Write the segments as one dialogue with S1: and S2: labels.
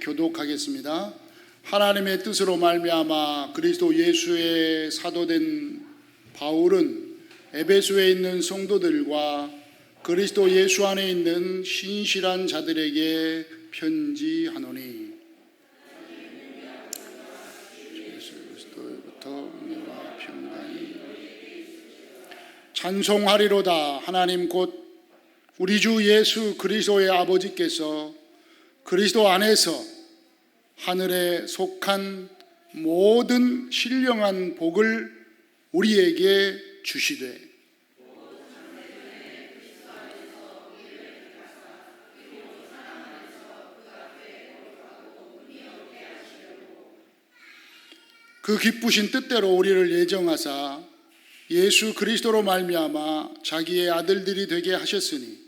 S1: 교독하겠습니다. 하나님의 뜻으로 말미암아 그리스도 예수의 사도된 바울은 에베소에 있는 성도들과 그리스도 예수 안에 있는 신실한 자들에게 편지하노니 예수 그리스도로부터 은혜와 평강이 찬송하리로다. 하나님 곧 우리 주 예수 그리스도의 아버지께서 그리스도 안에서 하늘에 속한 모든 신령한 복을 우리에게 주시되 그 기쁘신 뜻대로 우리를 예정하사 예수 그리스도로 말미암아 자기의 아들들이 되게 하셨으니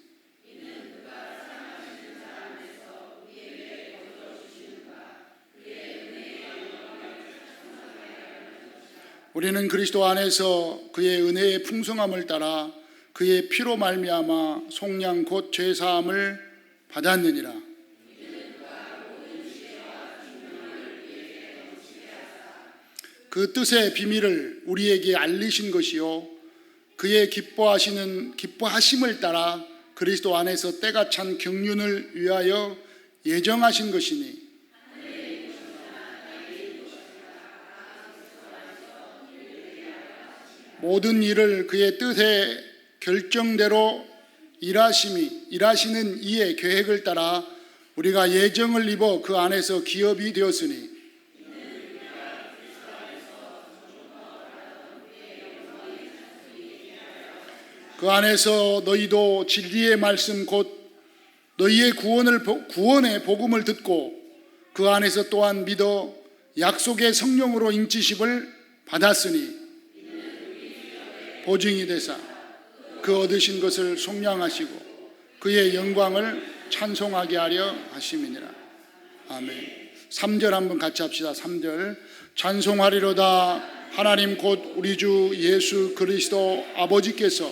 S1: 우리는 그리스도 안에서 그의 은혜의 풍성함을 따라 그의 피로 말미암아 속량 곧 죄사함을 받았느니라. 그 뜻의 비밀을 우리에게 알리신 것이요 그의 기뻐하심을 따라 그리스도 안에서 때가 찬 경륜을 위하여 예정하신 것이니 모든 일을 그의 뜻의 결정대로 일하시는 이의 계획을 따라 우리가 예정을 입어 그 안에서 기업이 되었으니 그 안에서 너희도 진리의 말씀 곧 너희의 구원의 복음을 듣고 그 안에서 또한 믿어 약속의 성령으로 인치심을 받았으니 보증이 되사 그 얻으신 것을 속량하시고 그의 영광을 찬송하게 하려 하심이니라. 아멘. 3절 한번 같이 합시다. 3절 찬송하리로다. 하나님 곧 우리 주 예수 그리스도 아버지께서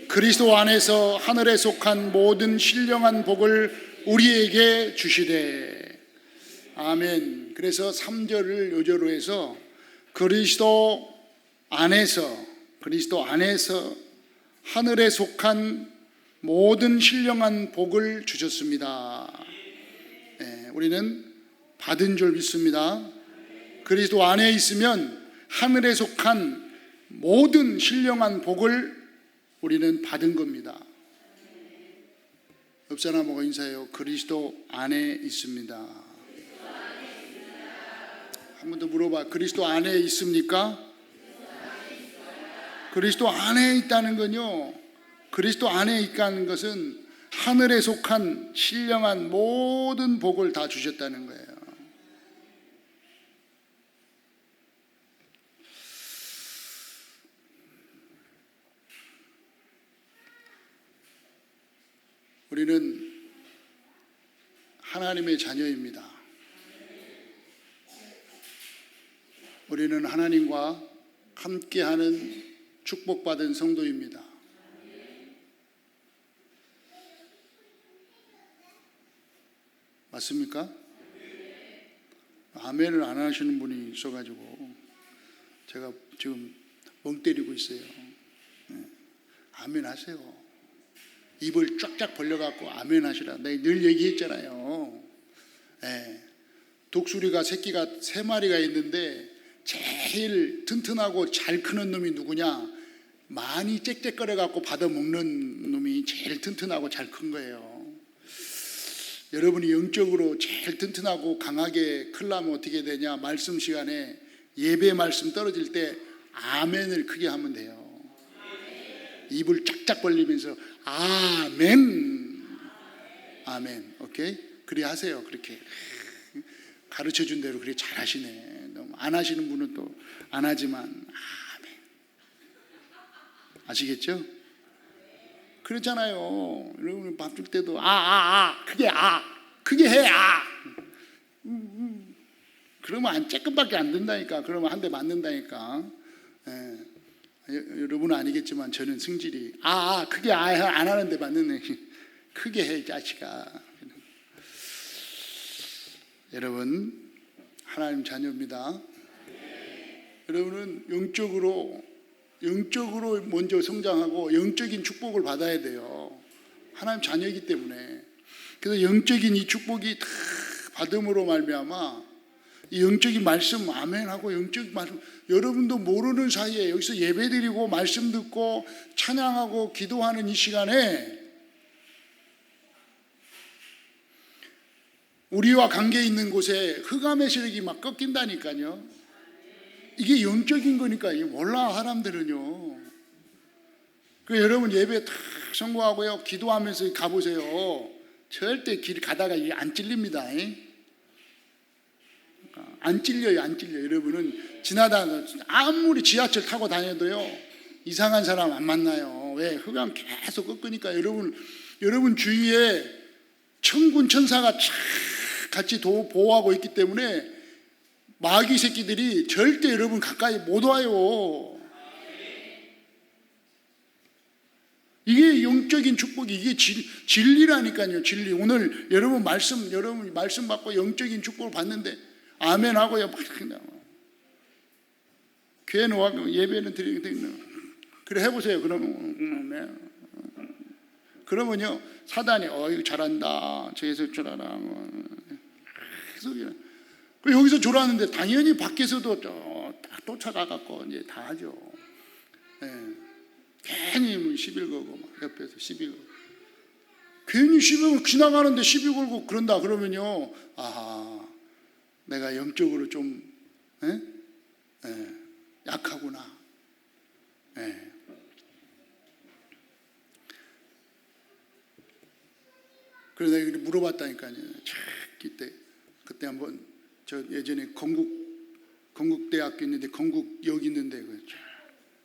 S1: 그리스도 안에서 하늘에 속한 모든 신령한 복을 우리에게 주시되. 아멘. 그래서 3절을 요절로 해서 그리스도 안에서 하늘에 속한 모든 신령한 복을 주셨습니다. 네, 우리는 받은 줄 믿습니다. 그리스도 안에 있으면 하늘에 속한 모든 신령한 복을 우리는 받은 겁니다. 옆 사람하고 인사해요. 그리스도 안에 있습니다. 한 번 더 물어봐. 그리스도 안에 있습니까? 그리스도 안에 있다는 건요, 그리스도 안에 있다는 것은 하늘에 속한 신령한 모든 복을 다 주셨다는 거예요. 우리는 하나님의 자녀입니다. 우리는 하나님과 함께하는 축복받은 성도입니다. 맞습니까? 아멘을 안 하시는 분이 있어가지고 제가 지금 멍 때리고 있어요. 아멘 하세요. 입을 쫙쫙 벌려갖고 아멘 하시라. 내가 늘 얘기했잖아요. 독수리가 새끼가 3마리가 있는데 제일 튼튼하고 잘 크는 놈이 누구냐? 많이 짹짹거려갖고 받아먹는 놈이 제일 튼튼하고 잘 큰 거예요. 여러분이 영적으로 제일 튼튼하고 강하게 크려면 어떻게 되냐? 말씀 시간에 예배 말씀 떨어질 때 아멘을 크게 하면 돼요. 입을 쫙쫙 벌리면서 아멘, 아멘. 오케이? 그래 하세요. 그렇게 가르쳐준 대로 그렇게 잘 하시네. 너무 안 하시는 분은 또 안 하지만 아멘. 아시겠죠? 그렇잖아요. 여러분 밥 줄 때도 크게 해. 그러면 조금밖에 안 된다니까. 그러면 한 대 맞는다니까. 여러분은 아니겠지만 저는 승질이 크게 안 하는데 맞는 크게 해 이 자식아. 여러분, 하나님 자녀입니다. 여러분은 영적으로 먼저 성장하고 영적인 축복을 받아야 돼요. 하나님 자녀이기 때문에. 그래서 영적인 이 축복이 다 받음으로 말미암아 이 영적인 말씀, 아멘하고 영적인 말씀, 여러분도 모르는 사이에 여기서 예배드리고 말씀 듣고 찬양하고 기도하는 이 시간에 우리와 관계 있는 곳에 흑암의 세력이 막 꺾인다니까요. 이게 영적인 거니까 몰라 사람들은요. 그래서 여러분 예배 다 성공하고요, 기도하면서 가보세요. 절대 길 가다가 이게 안 찔립니다. 안 찔려요. 안 찔려요. 여러분은 지나다가 아무리 지하철 타고 다녀도요 이상한 사람 안 만나요. 왜? 흑암 계속 꺾으니까. 여러분 주위에 천군 천사가 같이 보호하고 있기 때문에 마귀 새끼들이 절대 여러분 가까이 못 와요. 이게 영적인 축복이, 이게 진리라니까요. 진리. 오늘 여러분 말씀 받고 영적인 축복을 받는데 아멘 하고요. 교회는 와서 예배는 드리거든요. 그래 해보세요. 그러면요 사단이 이거 잘한다, 저기서 졸아라, 계속 여기서 졸았는데 당연히 밖에서도 딱 쫓아가갖고 이제 다 하죠. 괜히 뭐 시비 걸고 막 옆에서 시비 걸고, 괜히 시비 걸고 지나가는데 시비 걸고 그런다 그러면요, 아하, 내가 영적으로 좀 약하구나. 그래서 내가 물어봤다니까요. 그때 한번 저 예전에 건국대학교 있는데 건국역 있는데 그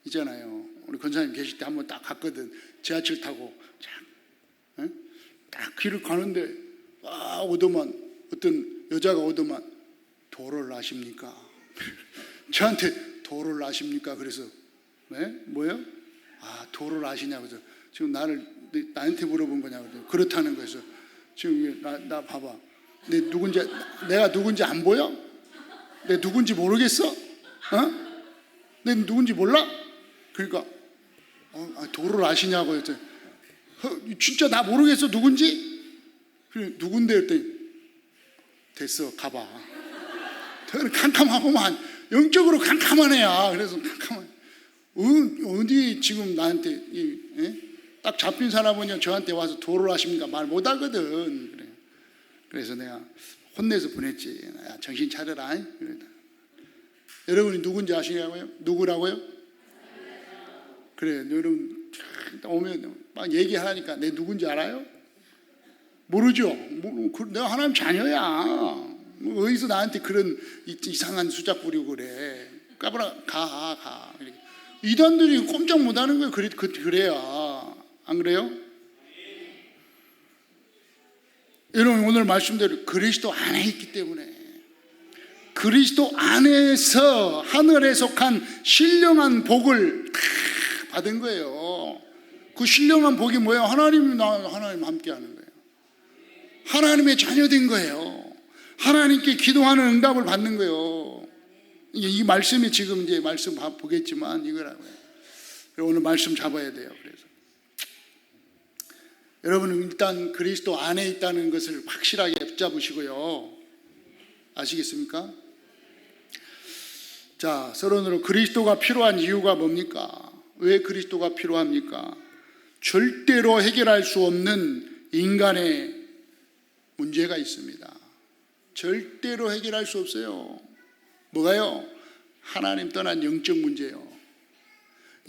S1: 있잖아요. 우리 권사님 계실 때 한번 딱 갔거든. 지하철 타고 딱 길을 가는데 오더만 어떤 여자가 오더만 도를 아십니까? 저한테 도를 아십니까? 그래서 뭐요? 도를 아시냐고. 그래서 지금 나한테 물어본 거냐고. 그렇다는 거에서 지금 나 봐봐. 내가 누군지 안 보여? 내가 누군지 모르겠어? 내가 누군지 몰라? 그러니까 도를 아시냐고 했더니 진짜 나 모르겠어 누군지? 그래 누군데 했더니 됐어 가봐. 캄캄하고만, 영적으로 캄캄한 애야. 그래서 캄캄한 어디 지금 나한테 딱 잡힌 사람은요 저한테 와서 도를 아십니까? 말 못하거든. 그래. 그래서 내가 혼내서 보냈지. 야, 정신 차려라. 그러다. 여러분이 누군지 아시냐고요? 누구라고요? 그래, 여러분 오면 막 얘기하니까 내 누군지 알아요? 모르죠. 내가 하나님 자녀야. 어디서 나한테 그런 이상한 수작 부리고 그래. 까불어 가. 이단들이 꼼짝 못하는 거예요. 그래야. 안 그래요? 여러분 오늘 말씀대로 그리스도 안에 있기 때문에, 그리스도 안에서 하늘에 속한 신령한 복을 다 받은 거예요. 그 신령한 복이 뭐예요? 하나님 함께하는 거예요. 하나님의 자녀된 거예요. 하나님께 기도하는 응답을 받는 거예요. 이 말씀이 지금 이제 말씀 보겠지만 이거라고요. 오늘 말씀 잡아야 돼요. 그래서 여러분은 일단 그리스도 안에 있다는 것을 확실하게 붙잡으시고요. 아시겠습니까? 자, 서론으로 그리스도가 필요한 이유가 뭡니까? 왜 그리스도가 필요합니까? 절대로 해결할 수 없는 인간의 문제가 있습니다. 절대로 해결할 수 없어요. 뭐가요? 하나님 떠난 영적 문제요.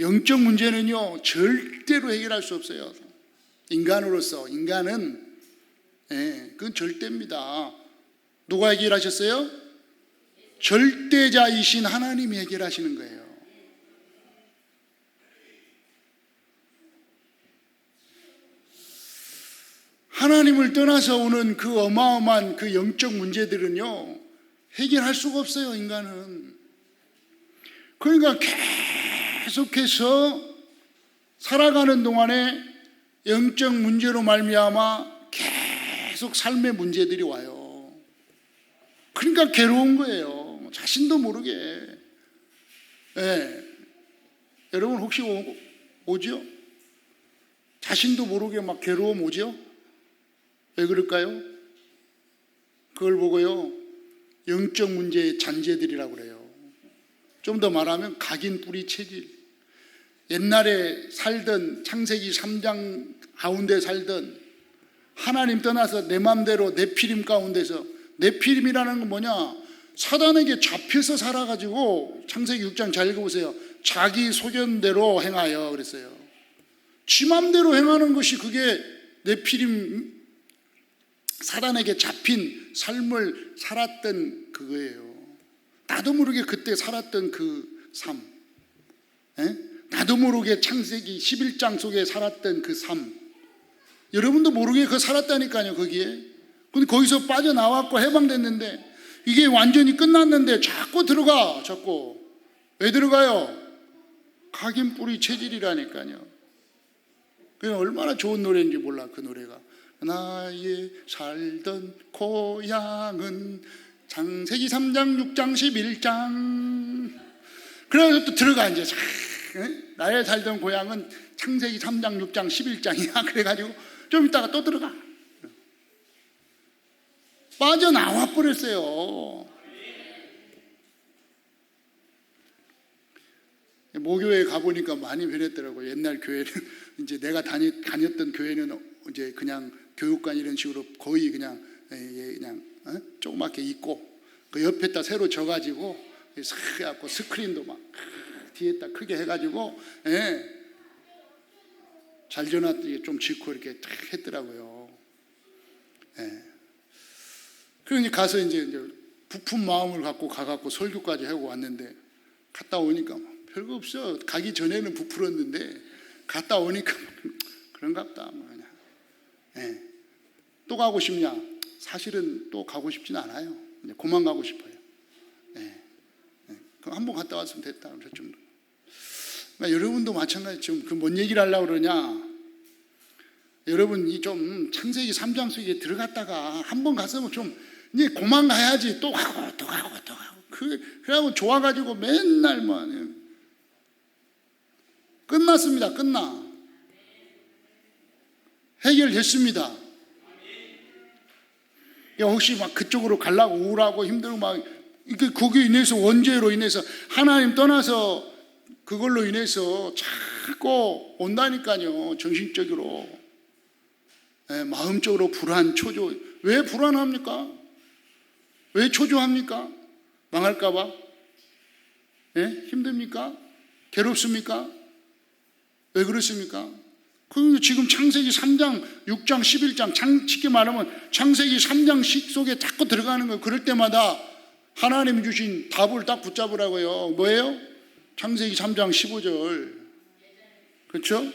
S1: 영적 문제는요 절대로 해결할 수 없어요. 인간으로서, 인간은 그건 절대입니다. 누가 해결하셨어요? 절대자이신 하나님이 해결하시는 거예요. 하나님을 떠나서 오는 그 어마어마한 그 영적 문제들은요 해결할 수가 없어요. 인간은. 그러니까 계속해서 살아가는 동안에 영적 문제로 말미암아 계속 삶의 문제들이 와요. 그러니까 괴로운 거예요. 자신도 모르게. 예. 여러분 혹시 오죠? 자신도 모르게 막 괴로움 오죠? 왜 그럴까요? 그걸 보고요, 영적 문제의 잔재들이라고 그래요. 좀 더 말하면 각인 뿌리 체질. 옛날에 살던 창세기 3장 가운데 살던, 하나님 떠나서 내 맘대로 네피림 가운데서, 네피림이라는 건 뭐냐? 사단에게 잡혀서 살아가지고, 창세기 6장 잘 읽어보세요. 자기 소견대로 행하여 그랬어요. 지 맘대로 행하는 것이 그게 네피림, 사단에게 잡힌 삶을 살았던 그거예요. 나도 모르게 그때 살았던 그 삶. 에? 나도 모르게 창세기 11장 속에 살았던 그 삶. 여러분도 모르게 그거 살았다니까요, 거기에. 근데 거기서 빠져나왔고 해방됐는데, 이게 완전히 끝났는데 자꾸 들어가, 자꾸. 왜 들어가요? 각인 뿌리 체질이라니까요. 그게 얼마나 좋은 노래인지 몰라, 그 노래가. 나의 살던 고향은 창세기 3장, 6장, 11장. 그래서 또 들어가, 이제. 나의 살던 고향은 창세기 3장, 6장, 11장이야. 그래가지고 좀 있다가 또 들어가. 빠져나와 버렸어요. 모교에 가보니까 많이 변했더라고요. 옛날 교회는, 이제 내가 다녔던 교회는 이제 그냥 교육관 이런 식으로 거의 그냥 조그맣게 있고, 그 옆에다 새로 져가지고 싹 해갖고 스크린도 막 뒤에다 크게 해가지고, 잘전화 좀 짓고 이렇게 딱 했더라고요. 그러니 가서 이제 부푼 마음을 갖고 가갖고 설교까지 하고 왔는데, 갔다 오니까 별거 없어. 가기 전에는 부풀었는데 갔다 오니까 그런가 보다. 또 가고 싶냐? 사실은 또 가고 싶진 않아요. 그만 가고 싶어요. 그럼 한번 갔다 왔으면 됐다. 좀. 여러분도 마찬가지. 지금 그 뭔 얘기를 하려고 그러냐? 여러분이 좀 창세기 3장 속에 들어갔다가 한번 갔으면 좀 이제 그만 가야지. 또 가고 또 가고 또 가고. 그래갖고 좋아가지고 맨날 뭐. 끝났습니다. 끝나. 해결됐습니다. 혹시 막 그쪽으로 가려고 우울하고 힘들고 막, 거기에 인해서, 원죄로 인해서 하나님 떠나서 그걸로 인해서 자꾸 온다니까요. 정신적으로, 마음적으로 불안, 초조. 왜 불안합니까? 왜 초조합니까? 망할까봐? 힘듭니까? 괴롭습니까? 왜 그렇습니까? 그 지금 창세기 3장, 6장, 11장, 쉽게 말하면 창세기 3장 속에 자꾸 들어가는 거예요. 그럴 때마다 하나님이 주신 답을 딱 붙잡으라고요. 뭐예요? 창세기 3장 15절. 그렇죠?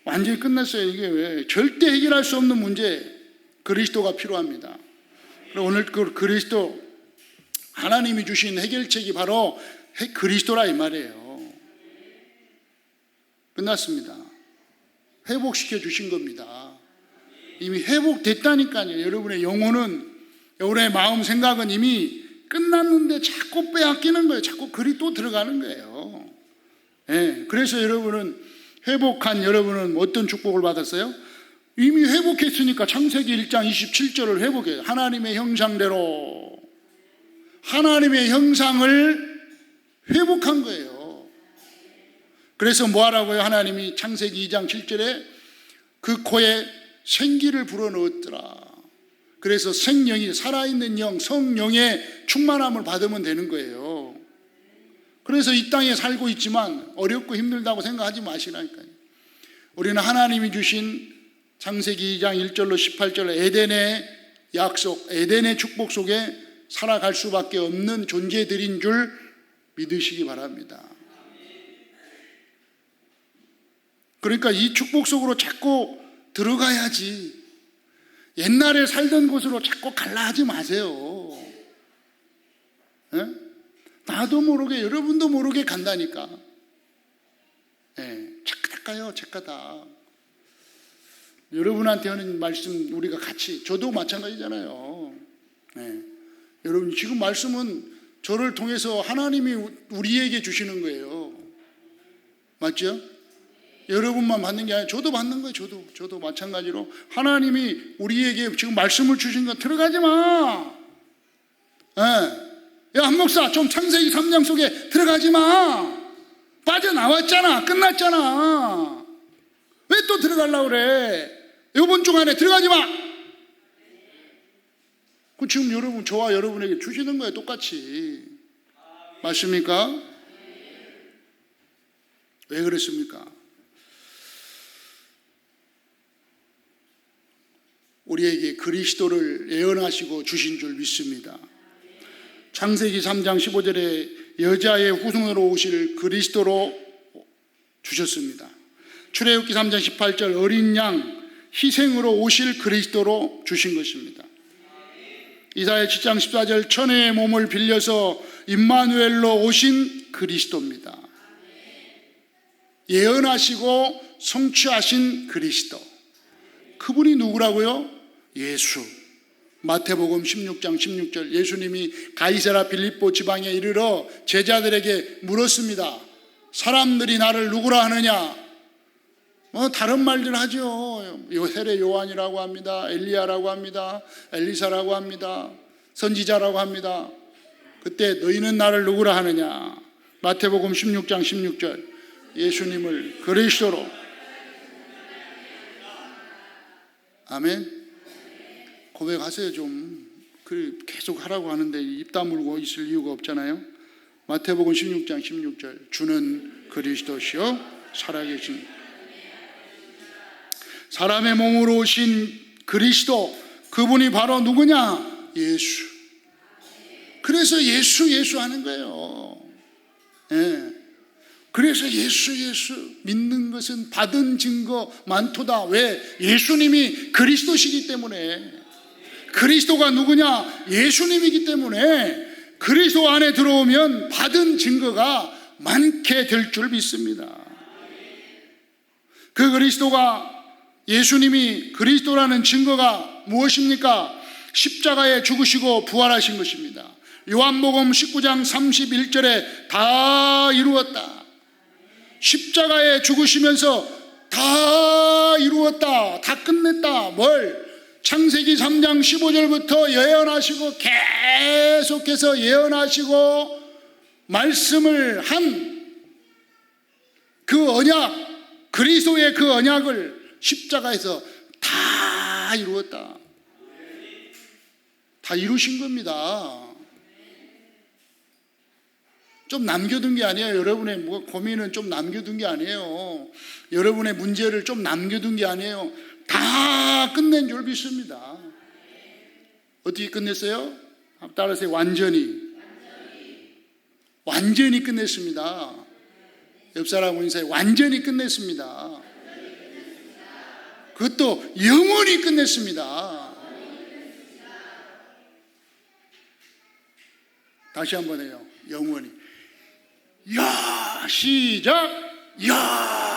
S1: 완전히 끝났어요. 이게 왜? 절대 해결할 수 없는 문제, 그리스도가 필요합니다. 오늘 그 그리스도, 하나님이 주신 해결책이 바로 그리스도라 이 말이에요. 끝났습니다. 회복시켜 주신 겁니다. 이미 회복됐다니까요. 여러분의 영혼은, 여러분의 마음 생각은 이미 끝났는데 자꾸 빼앗기는 거예요. 자꾸 글이 또 들어가는 거예요. 그래서 여러분은, 회복한 여러분은 어떤 축복을 받았어요? 이미 회복했으니까 창세기 1장 27절을 회복해요. 하나님의 형상대로, 하나님의 형상을 회복한 거예요. 그래서 뭐 하라고요? 하나님이 창세기 2장 7절에 그 코에 생기를 불어넣었더라. 그래서 생명이, 살아있는 영, 성령의 충만함을 받으면 되는 거예요. 그래서 이 땅에 살고 있지만 어렵고 힘들다고 생각하지 마시라니까요. 우리는 하나님이 주신 창세기 2장 1절로 18절 에덴의 약속, 에덴의 축복 속에 살아갈 수밖에 없는 존재들인 줄 믿으시기 바랍니다. 그러니까 이 축복 속으로 자꾸 들어가야지, 옛날에 살던 곳으로 자꾸 갈라 하지 마세요. 나도 모르게, 여러분도 모르게 간다니까. 착각다 가요, 착각다. 여러분한테 하는 말씀 우리가 같이, 저도 마찬가지잖아요. 여러분, 지금 말씀은 저를 통해서 하나님이 우리에게 주시는 거예요. 맞죠? 여러분만 받는 게 아니라 저도 받는 거예요. 저도 마찬가지로 하나님이 우리에게 지금 말씀을 주신 거 들어가지 마. 야, 한 목사 좀 창세기 3장 속에 들어가지 마. 빠져나왔잖아. 끝났잖아. 왜 또 들어가려고 그래? 이번 주 안에 들어가지 마. 그 지금 여러분, 저와 여러분에게 주시는 거예요. 똑같이. 맞습니까? 왜 그렇습니까? 우리에게 그리스도를 예언하시고 주신 줄 믿습니다. 창세기 3장 15절에 여자의 후손으로 오실 그리스도로 주셨습니다. 출애굽기 3장 18절 어린 양 희생으로 오실 그리스도로 주신 것입니다. 이사야 7장 14절 천의 몸을 빌려서 임마누엘로 오신 그리스도입니다. 예언하시고 성취하신 그리스도. 그분이 누구라고요? 예수. 마태복음 16장 16절 예수님이 가이사라 빌립보 지방에 이르러 제자들에게 물었습니다. 사람들이 나를 누구라 하느냐? 다른 말들 하죠. 세례 요한이라고 합니다. 엘리야라고 합니다. 엘리사라고 합니다. 선지자라고 합니다. 그때 너희는 나를 누구라 하느냐? 마태복음 16장 16절 예수님을 그리스도로. 아멘. 고백하세요 좀. 계속 하라고 하는데 입 다물고 있을 이유가 없잖아요. 마태복음 16장 16절 주는 그리스도시요 살아계신 사람의 몸으로 오신 그리스도, 그분이 바로 누구냐? 예수. 그래서 예수 하는 거예요. 예. 그래서 예수 믿는 것은 받은 증거 많도다. 왜? 예수님이 그리스도시기 때문에. 그리스도가 누구냐? 예수님이기 때문에 그리스도 안에 들어오면 받은 증거가 많게 될 줄 믿습니다. 그 그리스도가, 예수님이 그리스도라는 증거가 무엇입니까? 십자가에 죽으시고 부활하신 것입니다. 요한복음 19장 31절에 다 이루었다. 십자가에 죽으시면서 다 이루었다. 다 끝냈다. 뭘? 창세기 3장 15절부터 예언하시고 계속해서 예언하시고 말씀을 한 그 언약, 그리스도의 그 언약을 십자가에서 다 이루었다. 다 이루신 겁니다. 좀 남겨둔 게 아니에요. 여러분의 고민은 좀 남겨둔 게 아니에요. 여러분의 문제를 좀 남겨둔 게 아니에요. 다 끝낸 줄 믿습니다. 어떻게 끝냈어요? 따라서 완전히 끝냈습니다. 옆 사람 인사에 완전히 끝냈습니다. 그것도 영원히 끝냈습니다. 다시 한번 해요. 영원히. 야, 시작. 야.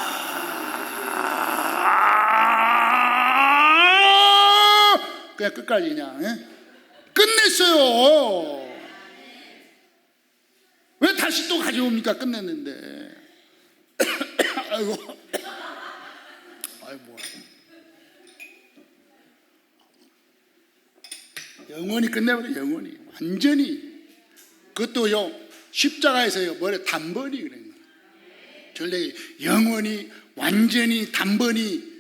S1: 그냥 끝까지 그냥 끝냈어요. 왜 다시 또 가져옵니까? 끝냈는데. 아이고. 아이고. 영원히 끝내버려. 영원히 완전히. 그것도요 십자가에서요 뭐래 단번이 그래요. 전례 영원히 완전히 단번이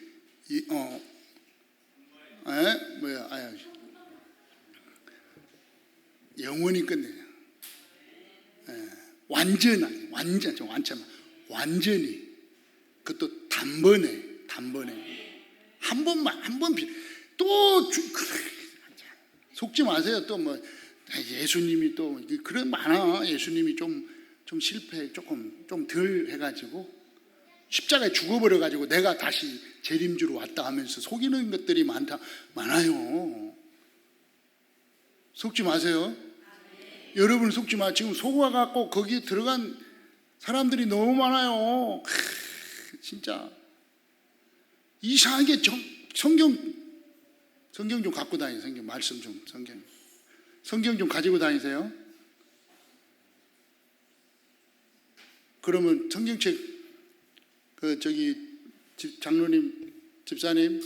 S1: 영원히 끝내요. 완전히 그것도 단번에 한 번만 또 속지 마세요. 또 뭐 예수님이 또 그런 많아. 예수님이 좀 실패 조금 좀 덜 해가지고 십자가에 죽어버려가지고 내가 다시 재림주로 왔다 하면서 속이는 것들이 많아요. 속지 마세요. 여러분 속지 마. 지금 속아갖고 거기 들어간 사람들이 너무 많아요. 진짜 이상하게 성경 좀 갖고 다니세요. 성경 말씀 좀 성경. 성경 좀 가지고 다니세요. 그러면 성경책 장로님, 집사님,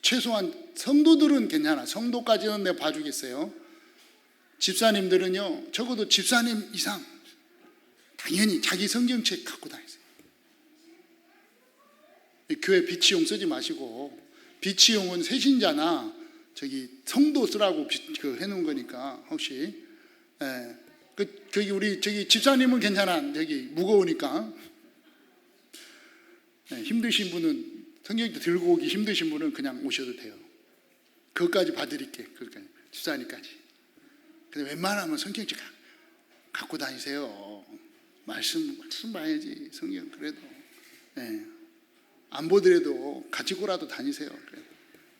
S1: 최소한 성도들은 괜찮아. 성도까지는 내가 봐주겠어요. 집사님들은요, 적어도 집사님 이상 당연히 자기 성경책 갖고 다니세요. 교회 비치용 쓰지 마시고, 비치용은 새신자나 성도 쓰라고 해놓은 거니까. 혹시 우리 집사님은 괜찮아. 무거우니까. 힘드신 분은, 성경도 들고 오기 힘드신 분은 그냥 오셔도 돼요. 그것까지 봐드릴게. 그것까지, 집사님까지. 근데 웬만하면 성경책 갖고 다니세요. 말씀 봐야지. 성경 그래도 안 보더라도 가지고라도 다니세요.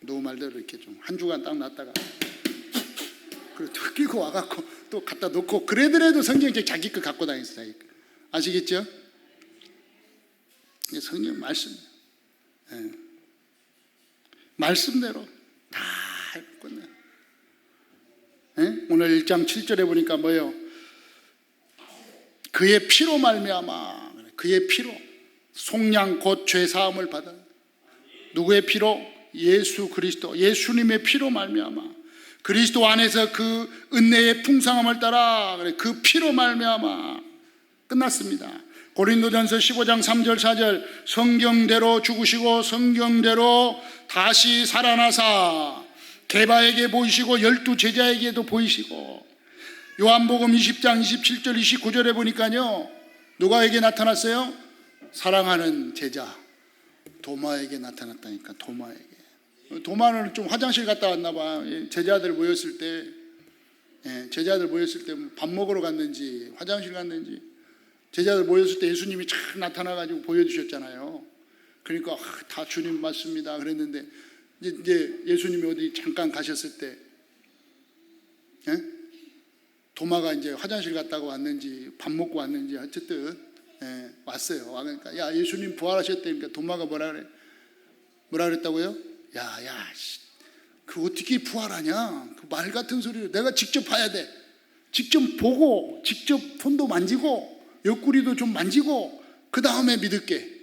S1: 누구 말대로 이렇게 좀 한 주간 딱 놨다가 그리고 또 끼고 와갖고 또 갖다 놓고, 그래더라도 성경책 자기 거 갖고 다니세요. 자기 거. 아시겠죠? 성경 말씀, 말씀대로 다 끝내. 오늘 1장 7절에 보니까 뭐예요? 그의 피로 말미암아, 그의 피로 속량 곧 죄사함을 받아. 누구의 피로? 예수 그리스도, 예수님의 피로 말미암아, 그리스도 안에서 그 은혜의 풍성함을 따라 그 피로 말미암아 끝났습니다. 고린도전서 15장 3절 4절, 성경대로 죽으시고 성경대로 다시 살아나사 게바에게 보이시고 12 제자에게도 보이시고, 요한복음 20장 27절 29절에 보니까요, 누가에게 나타났어요? 사랑하는 제자 도마에게 나타났다니까. 도마는 좀 화장실 갔다 왔나 봐. 제자들 모였을 때 밥 먹으러 갔는지 화장실 갔는지, 제자들 모였을 때 예수님이 참 나타나가지고 보여주셨잖아요. 그러니까 다 주님 맞습니다 그랬는데, 이제 예수님이 어디 잠깐 가셨을 때 도마가 이제 화장실 갔다가 왔는지 밥 먹고 왔는지 어쨌든 왔어요. 그러니까 야, 예수님 부활하셨다니까 도마가 뭐라 그랬다고요? 야, 그 어떻게 부활하냐? 그 말 같은 소리를 내가 직접 봐야 돼. 직접 보고, 직접 손도 만지고, 옆구리도 좀 만지고, 그 다음에 믿을게.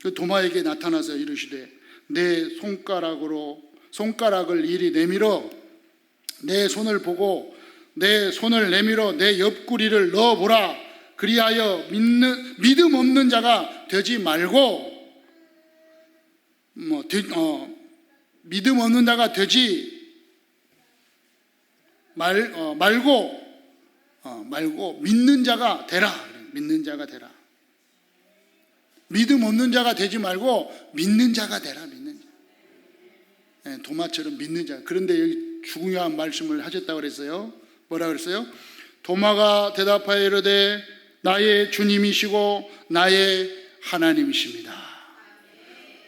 S1: 그 도마에게 나타나서 이르시되 내 손가락을 이리 내밀어 내 손을 보고 내 손을 내밀어 내 옆구리를 넣어보라. 그리하여 믿음 없는 자가 되지 말고, 믿음 없는 자가 되지 말고 믿는 자가 되라. 믿는 자가 되라. 믿음 없는 자가 되지 말고 믿는 자가 되라. 믿는 자. 도마처럼 믿는 자. 그런데 여기 중요한 말씀을 하셨다고 그랬어요. 뭐라 그랬어요? 도마가 대답하여 이르되 나의 주님이시고 나의 하나님이십니다.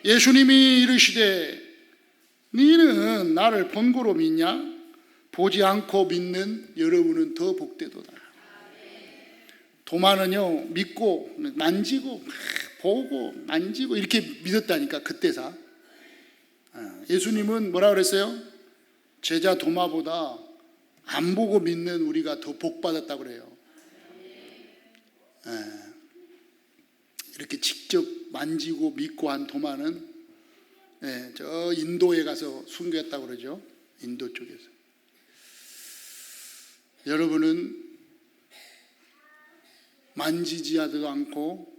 S1: 예수님이 이르시되 너는 나를 본고로 믿냐? 보지 않고 믿는 여러분은 더 복되도다. 도마는요, 믿고 만지고 보고 만지고 이렇게 믿었다니까. 그때사 예수님은 뭐라 그랬어요? 제자 도마보다 안 보고 믿는 우리가 더 복받았다고 그래요. 이렇게 직접 만지고 믿고 한 도마는 저 인도에 가서 순교했다고 그러죠. 인도 쪽에서. 여러분은 만지지도 않고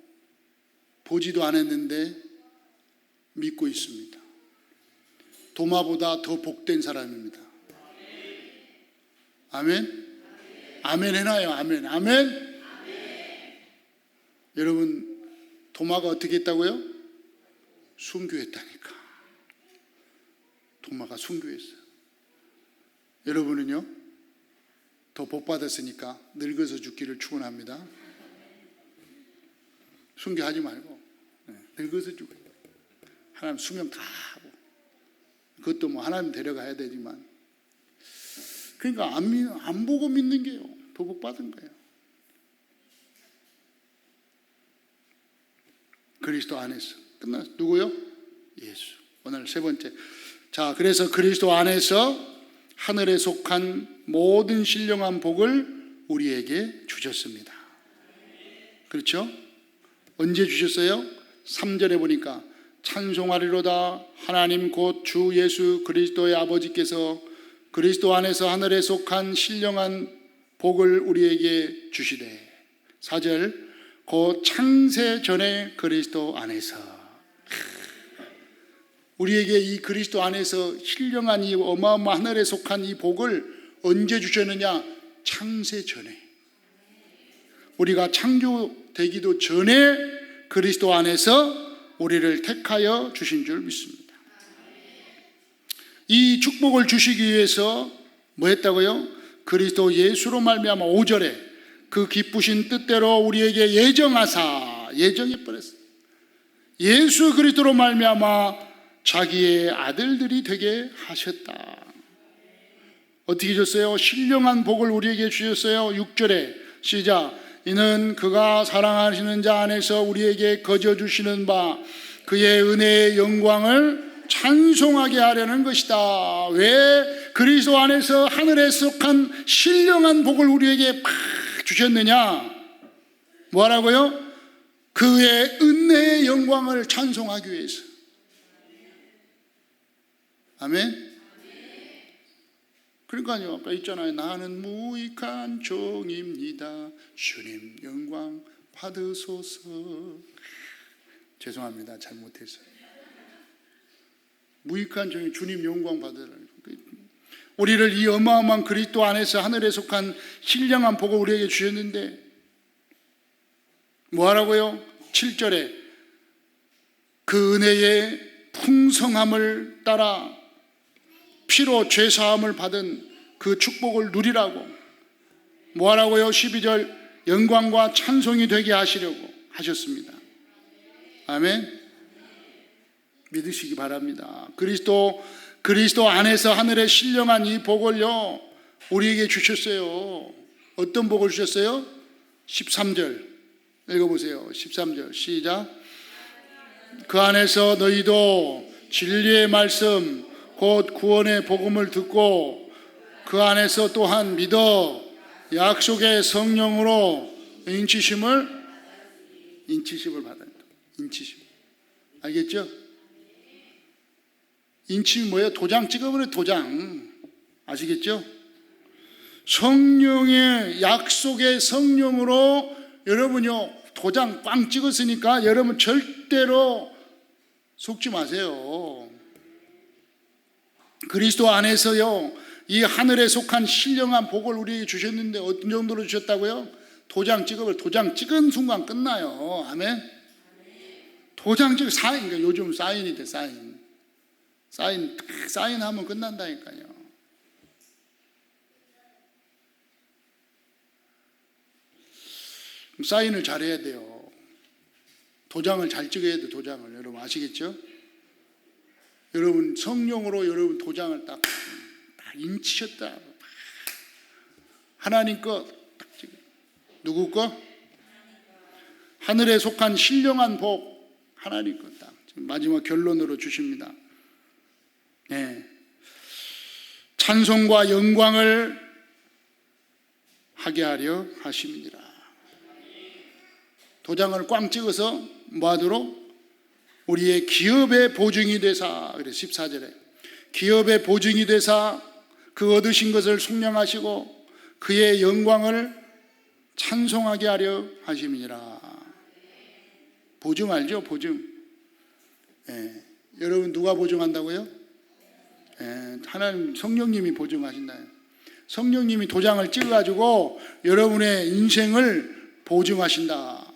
S1: 보지도 않았는데 믿고 있습니다. 도마보다 더 복된 사람입니다. 아멘? 아멘 해놔요. 아멘. 아멘. 여러분, 도마가 어떻게 했다고요? 순교했다니까. 도마가 순교했어요. 여러분은요? 더 복받았으니까 늙어서 죽기를 축원합니다. 순교하지 말고 늙어서 죽어요. 하나님 수명 다 하고, 그것도 뭐 하나님 데려가야 되지만, 그러니까 안 보고 믿는 게요 더 복받은 거예요. 그리스도 안에서 끝났어. 누구요? 예수. 오늘 세 번째. 자, 그래서 그리스도 안에서 하늘에 속한 모든 신령한 복을 우리에게 주셨습니다. 그렇죠? 언제 주셨어요? 3절에 보니까 찬송하리로다 하나님 곧 주 예수 그리스도의 아버지께서 그리스도 안에서 하늘에 속한 신령한 복을 우리에게 주시되 4절 곧 창세 전에 그리스도 안에서 우리에게 이 그리스도 안에서 신령한 이 어마어마한 하늘에 속한 이 복을 언제 주셨느냐? 창세 전에, 우리가 창조되기도 전에 그리스도 안에서 우리를 택하여 주신 줄 믿습니다. 이 축복을 주시기 위해서 뭐 했다고요? 그리스도 예수로 말미암아 5절에 그 기쁘신 뜻대로 우리에게 예정하사, 예정해 버렸어요. 예수 그리스도로 말미암아 자기의 아들들이 되게 하셨다. 어떻게 주셨어요? 신령한 복을 우리에게 주셨어요. 6절에 시작. 이는 그가 사랑하시는 자 안에서 우리에게 거저 주시는 바 그의 은혜의 영광을 찬송하게 하려는 것이다. 왜 그리스도 안에서 하늘에 속한 신령한 복을 우리에게 팍 주셨느냐? 뭐라고요? 그의 은혜의 영광을 찬송하기 위해서. 아멘. 그러니까요, 아까 있잖아요. 나는 무익한 종입니다. 주님 영광 받으소서. 죄송합니다. 잘못했어요. 무익한 종이 주님 영광 받으라는. 우리를 이 어마어마한 그리스도 안에서 하늘에 속한 신령한 복을 우리에게 주셨는데 뭐하라고요? 7절에 그 은혜의 풍성함을 따라 피로 죄사함을 받은 그 축복을 누리라고. 뭐하라고요? 12절 영광과 찬송이 되게 하시려고 하셨습니다. 아멘. 믿으시기 바랍니다. 그리스도 안에서 하늘의 신령한 이 복을요 우리에게 주셨어요. 어떤 복을 주셨어요? 13절 읽어보세요. 13절 시작. 그 안에서 너희도 진리의 말씀 곧 구원의 복음을 듣고 그 안에서 또한 믿어 약속의 성령으로 인치심을 받아요. 인치심. 알겠죠? 인침이 뭐예요? 도장 찍어버려. 도장. 아시겠죠? 성령의 약속의 성령으로 여러분요 도장 꽝 찍었으니까 여러분 절대로 속지 마세요. 그리스도 안에서요 이 하늘에 속한 신령한 복을 우리에게 주셨는데 어떤 정도로 주셨다고요? 도장 찍어버려. 도장 찍은 순간 끝나요. 아멘. 도장 찍어 사인. 그러니까 요즘 사인이 돼. 사인하면 끝난다니까요. 사인을 잘해야 돼요. 도장을 잘 찍어야 돼요. 도장을. 여러분 아시겠죠? 여러분 성령으로 여러분 도장을 딱 인치셨다. 하나님 거 딱 찍어. 누구 거? 하늘에 속한 신령한 복 하나님 거 딱. 마지막 결론으로 주십니다. 네. 찬송과 영광을 하게 하려 하심이니라. 도장을 꽝 찍어서 뭐하도록? 우리의 기업의 보증이 되사. 그래 14절에 기업의 보증이 되사 그 얻으신 것을 속량하시고 그의 영광을 찬송하게 하려 하심이니라. 보증 알죠? 보증. 예. 여러분 누가 보증한다고요? 예, 하나님 성령님이 보증하신다. 성령님이 도장을 찍어가지고 여러분의 인생을 보증하신다.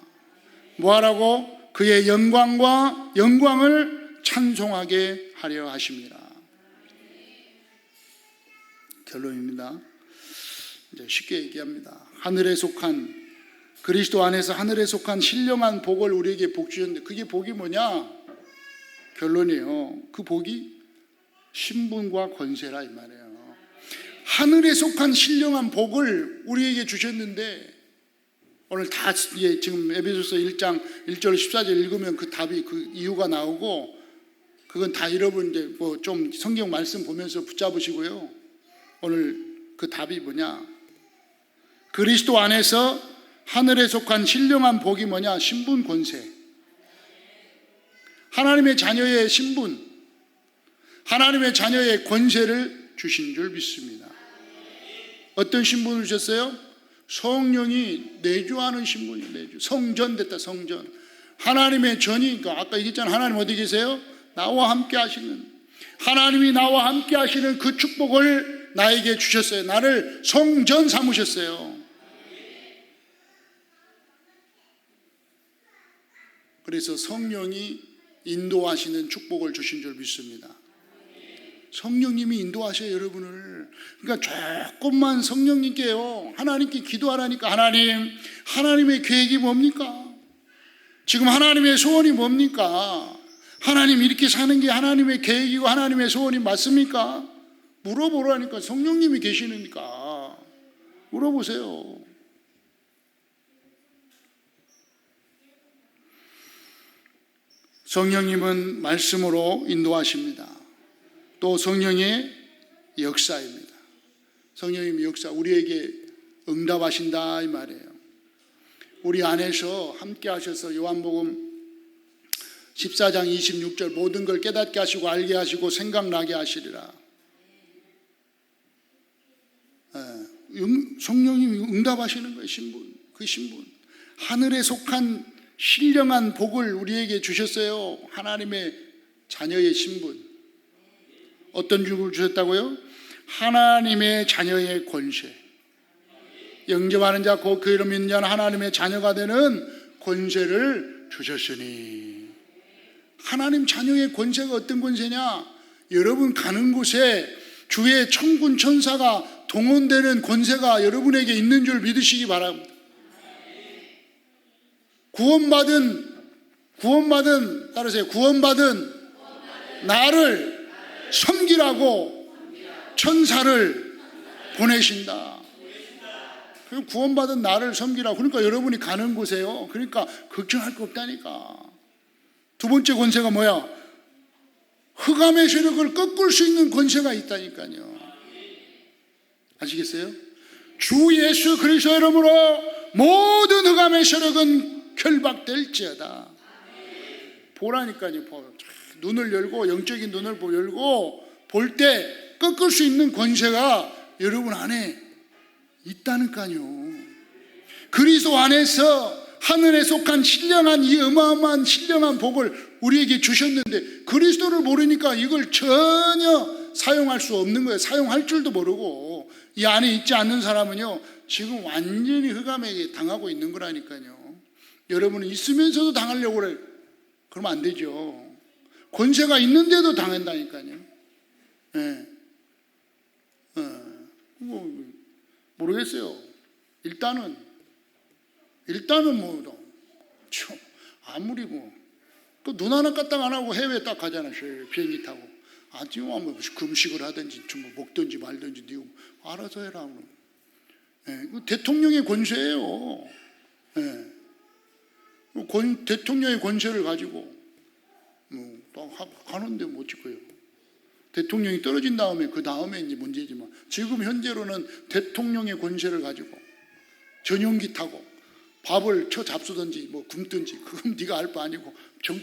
S1: 뭐하라고? 그의 영광을 찬송하게 하려 하십니다. 결론입니다. 이제 쉽게 얘기합니다. 하늘에 속한 그리스도 안에서 하늘에 속한 신령한 복을 우리에게 복 주셨는데 그게 복이 뭐냐? 결론이에요. 그 복이 신분과 권세라 이 말이에요. 하늘에 속한 신령한 복을 우리에게 주셨는데 오늘 다 지금 에베소서 1장 1절 14절 읽으면 그 답이 그 이유가 나오고 그건 다 여러분 이제 뭐 좀 성경 말씀 보면서 붙잡으시고요. 오늘 그 답이 뭐냐? 그리스도 안에서 하늘에 속한 신령한 복이 뭐냐? 신분 권세. 하나님의 자녀의 신분, 하나님의 자녀의 권세를 주신 줄 믿습니다. 어떤 신분을 주셨어요? 성령이 내주하는 신분이에요. 내주. 성전 됐다. 성전. 하나님의 전이니까 아까 얘기했잖아요. 하나님 어디 계세요? 나와 함께 하시는, 하나님이 나와 함께 하시는 그 축복을 나에게 주셨어요. 나를 성전 삼으셨어요. 그래서 성령이 인도하시는 축복을 주신 줄 믿습니다. 성령님이 인도하셔요, 여러분을. 그러니까 조금만 성령님께요, 하나님께 기도하라니까. 하나님의 계획이 뭡니까? 지금 하나님의 소원이 뭡니까? 하나님 이렇게 사는 게 하나님의 계획이고 하나님의 소원이 맞습니까? 물어보라니까. 성령님이 계시니까 물어보세요. 성령님은 말씀으로 인도하십니다. 또 성령의 역사입니다. 성령님의 역사, 우리에게 응답하신다 이 말이에요. 우리 안에서 함께 하셔서 요한복음 14장 26절 모든 걸 깨닫게 하시고 알게 하시고 생각나게 하시리라. 성령님이 응답하시는 거예요. 신분, 그 신분. 하늘에 속한 신령한 복을 우리에게 주셨어요. 하나님의 자녀의 신분. 어떤 축복을 주셨다고요? 하나님의 자녀의 권세. 영접하는 자 곧 그 이름 믿는 자는 하나님의 자녀가 되는 권세를 주셨으니. 하나님 자녀의 권세가 어떤 권세냐? 여러분 가는 곳에 주의 천군 천사가 동원되는 권세가 여러분에게 있는 줄 믿으시기 바랍니다. 구원받은 따르세요. 구원받은 나를 섬기라고 천사를 보내신다. 구원받은 나를 섬기라고. 그러니까 여러분이 가는 곳에요, 그러니까 걱정할 거 없다니까. 두 번째 권세가 뭐야? 흑암의 세력을 꺾을 수 있는 권세가 있다니까요. 아시겠어요? 주 예수 그리스도 이름으로 모든 흑암의 세력은 결박될지어다. 보라니까요. 눈을 열고, 영적인 눈을 열고 볼 때 꺾을 수 있는 권세가 여러분 안에 있다니까요. 그리스도 안에서 하늘에 속한 신령한 이 어마어마한 신령한 복을 우리에게 주셨는데 그리스도를 모르니까 이걸 전혀 사용할 수 없는 거예요. 사용할 줄도 모르고. 이 안에 있지 않는 사람은요, 지금 완전히 흑암에게 당하고 있는 거라니까요. 여러분은 있으면서도 당하려고 그래. 그러면 안 되죠. 권세가 있는데도 당한다니까요. 네. 모르겠어요. 일단은 아무리 또 눈 하나 까딱 안 하고 해외 딱 가잖아요. 비행기 타고. 아니면 뭐 금식을 하든지 뭐 먹든지 말든지 네가 알아서 해라. 네. 대통령의 권세예요. 네. 대통령의 권세를 가지고 가는데 뭐 어쩔 거예요. 대통령이 떨어진 다음에 그 다음에 이제 문제지만 지금 현재로는 대통령의 권세를 가지고 전용기 타고 밥을 쳐 잡수든지 뭐 굶든지 그건 네가 알 바 아니고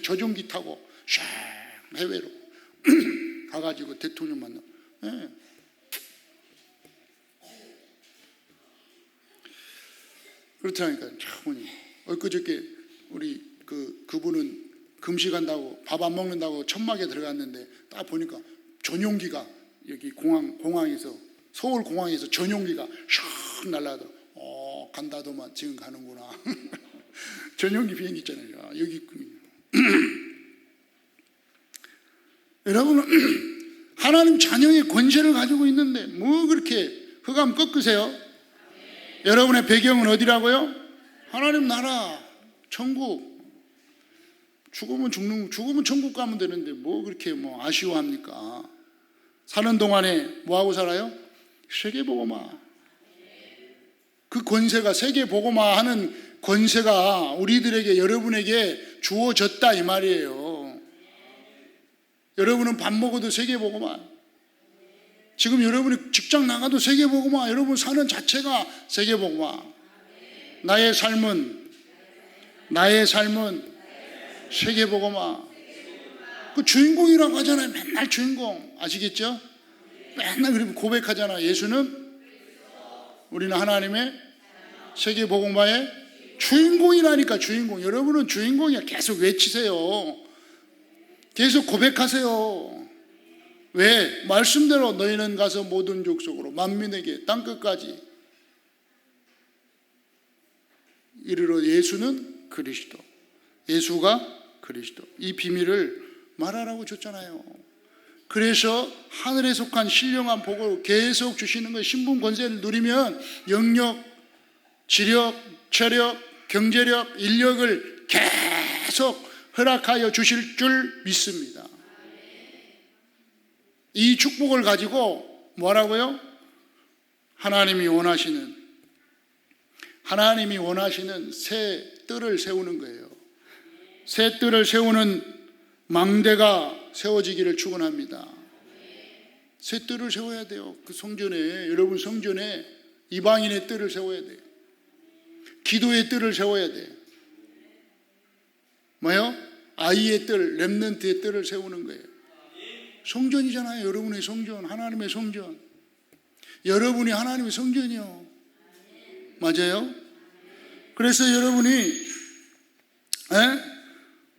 S1: 저종기 타고 샥 해외로 가가지고 대통령 만나. 네. 그렇다니까요. 참, 엊그저께 우리 그분은 금식한다고 밥 안 먹는다고 천막에 들어갔는데 딱 보니까 전용기가 여기 공항에서 서울 공항에서 전용기가 샥 날라가더라고. 간다더만 지금 가는구나. 전용기 비행기 있잖아요. 여기 여러분은 하나님 자녀의 권세를 가지고 있는데 뭐 그렇게 흑암 꺾으세요? 여러분의 배경은 어디라고요? 하나님 나라, 천국. 죽으면 천국 가면 되는데 뭐 그렇게 아쉬워합니까? 사는 동안에 뭐하고 살아요? 세계복음화. 그 권세가, 세계복음화 하는 권세가 우리들에게, 여러분에게 주어졌다 이 말이에요. 여러분은 밥 먹어도 세계복음화. 지금 여러분이 직장 나가도 세계복음화, 여러분 사는 자체가 세계복음화. 나의 삶은 세계복음화. 그 주인공이라고 하잖아요. 맨날 주인공. 아시겠죠? 맨날 그렇게 고백하잖아. 예수는 우리는 하나님의 세계복음화의 주인공이라니까. 주인공. 여러분은 주인공이야. 계속 외치세요. 계속 고백하세요. 왜? 말씀대로 너희는 가서 모든 족속으로 만민에게 땅끝까지 이르러 예수는 그리스도, 예수가 그리스도. 이 비밀을 말하라고 줬잖아요. 그래서 하늘에 속한 신령한 복을 계속 주시는 거예요. 신분 권세를 누리면 영역, 지력, 체력, 경제력, 인력을 계속 허락하여 주실 줄 믿습니다. 이 축복을 가지고 뭐라고요? 하나님이 원하시는 새 뜰을 세우는 거예요. 새 뜰을 세우는 망대가 세워지기를 축원합니다. 새 뜰을 세워야 돼요. 그 성전에, 여러분 성전에 이방인의 뜰을 세워야 돼요. 기도의 뜰을 세워야 돼요. 뭐요? 아이의 뜰, 렘넌트의 뜰을 세우는 거예요. 성전이잖아요. 여러분의 성전, 하나님의 성전. 여러분이 하나님의 성전이요. 맞아요? 그래서 여러분이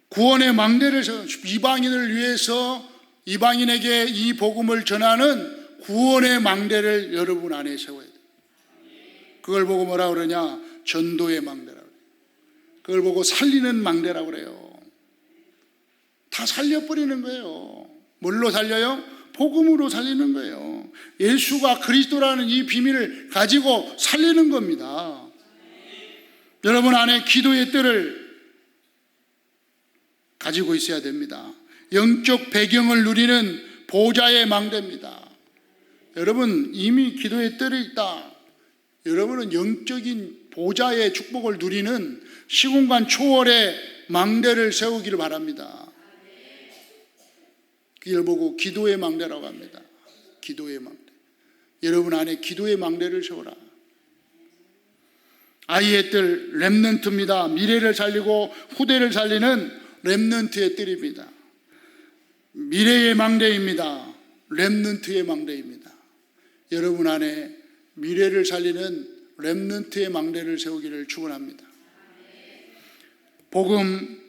S1: 구원의 망대를 이방인을 위해서 이방인에게 이 복음을 전하는 구원의 망대를 여러분 안에 세워야 돼요. 그걸 보고 뭐라 그러냐? 전도의 망대라고 그래요. 그걸 보고 살리는 망대라고 그래요. 다 살려버리는 거예요. 뭘로 살려요? 복음으로 살리는 거예요. 예수가 그리스도라는 이 비밀을 가지고 살리는 겁니다. 여러분 안에 기도의 뜰을 가지고 있어야 됩니다. 영적 배경을 누리는 보좌의 망대입니다. 여러분 이미 기도의 뜰이 있다. 여러분은 영적인 보좌의 축복을 누리는 시공간 초월의 망대를 세우기를 바랍니다. 그걸 보고 기도의 망대라고 합니다. 기도의 망대. 여러분 안에 기도의 망대를 세워라. 아이의 뜰, 렘넌트입니다. 미래를 살리고 후대를 살리는 렘넌트의 뜰입니다. 미래의 망대입니다. 렘넌트의 망대입니다. 여러분 안에 미래를 살리는 렘넌트의 망대를 세우기를 축원합니다. 복음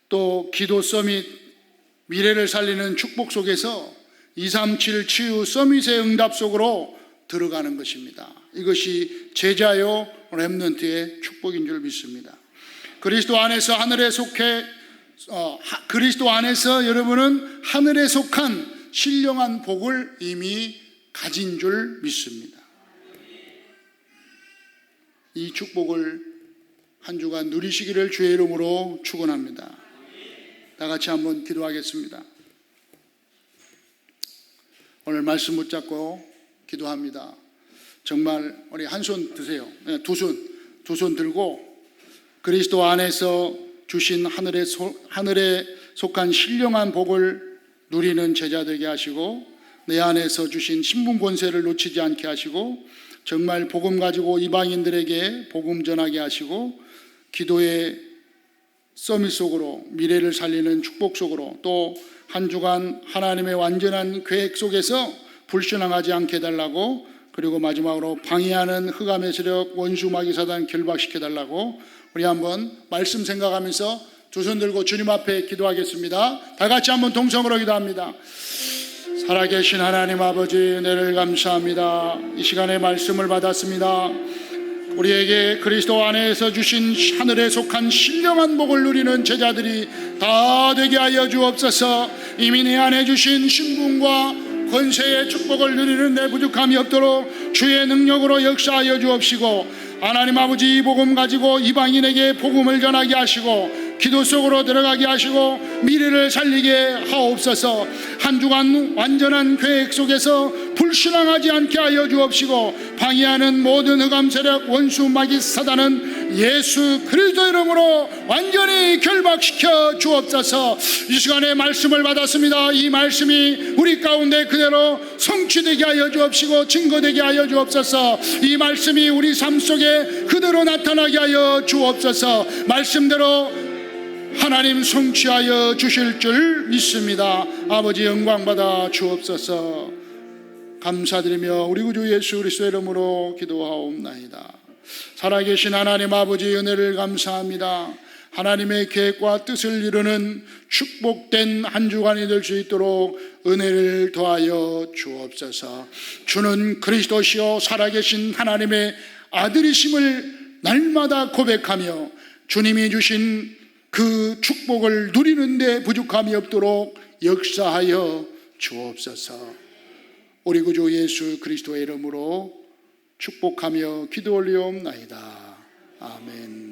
S1: 또 기도 서밋 미래를 살리는 축복 속에서 237 치유 서밋의 응답 속으로 들어가는 것입니다. 이것이 제자요 렘넌트의 축복인 줄 믿습니다. 그리스도 안에서 하늘에 속해 그리스도 안에서 여러분은 하늘에 속한 신령한 복을 이미 가진 줄 믿습니다. 이 축복을 한 주간 누리시기를 주의 이름으로 축원합니다. 다 같이 한번 기도하겠습니다. 오늘 말씀 붙잡고 기도합니다. 정말 우리 한 손 드세요. 두 손 들고 그리스도 안에서 주신 하늘에 속한 신령한 복을 누리는 제자 되게 하시고 내 안에서 주신 신분 권세를 놓치지 않게 하시고 정말 복음 가지고 이방인들에게 복음 전하게 하시고 기도의 서밋 속으로 미래를 살리는 축복 속으로 또 한 주간 하나님의 완전한 계획 속에서 불신앙하지 않게 해달라고 그리고 마지막으로 방해하는 흑암의 세력 원수 마귀 사단 결박시켜 달라고 우리 한번 말씀 생각하면서 두 손 들고 주님 앞에 기도하겠습니다. 다 같이 한번 동성으로 기도합니다. 살아계신 하나님 아버지 은혜를 감사합니다. 이 시간에 말씀을 받았습니다. 우리에게 그리스도 안에서 주신 하늘에 속한 신령한 복을 누리는 제자들이 다 되게 하여 주옵소서. 이미 내 안에 주신 신분과 권세의 축복을 누리는 내 부족함이 없도록 주의 능력으로 역사하여 주옵시고 하나님 아버지 이 복음 가지고 이방인에게 복음을 전하게 하시고 기도 속으로 들어가게 하시고 미래를 살리게 하옵소서. 한 주간 완전한 계획 속에서 불신앙하지 않게 하여 주옵시고 방해하는 모든 흑암 세력 원수 마귀 사단은 예수 그리스도 이름으로 완전히 결박시켜 주옵소서. 이 시간에 말씀을 받았습니다. 이 말씀이 우리 가운데 그대로 성취되게 하여 주옵시고 증거되게 하여 주옵소서. 이 말씀이 우리 삶 속에 그대로 나타나게 하여 주옵소서. 말씀대로 하나님 성취하여 주실 줄 믿습니다. 아버지 영광 받아 주옵소서. 감사드리며 우리 구주 예수 그리스도의 이름으로 기도하옵나이다. 살아계신 하나님 아버지 은혜를 감사합니다. 하나님의 계획과 뜻을 이루는 축복된 한 주간이 될 수 있도록 은혜를 더하여 주옵소서. 주는 그리스도시요 살아계신 하나님의 아들이심을 날마다 고백하며 주님이 주신 그 축복을 누리는 데 부족함이 없도록 역사하여 주옵소서. 우리 구주 예수 그리스도의 이름으로 축복하며 기도 올리옵나이다. 아멘.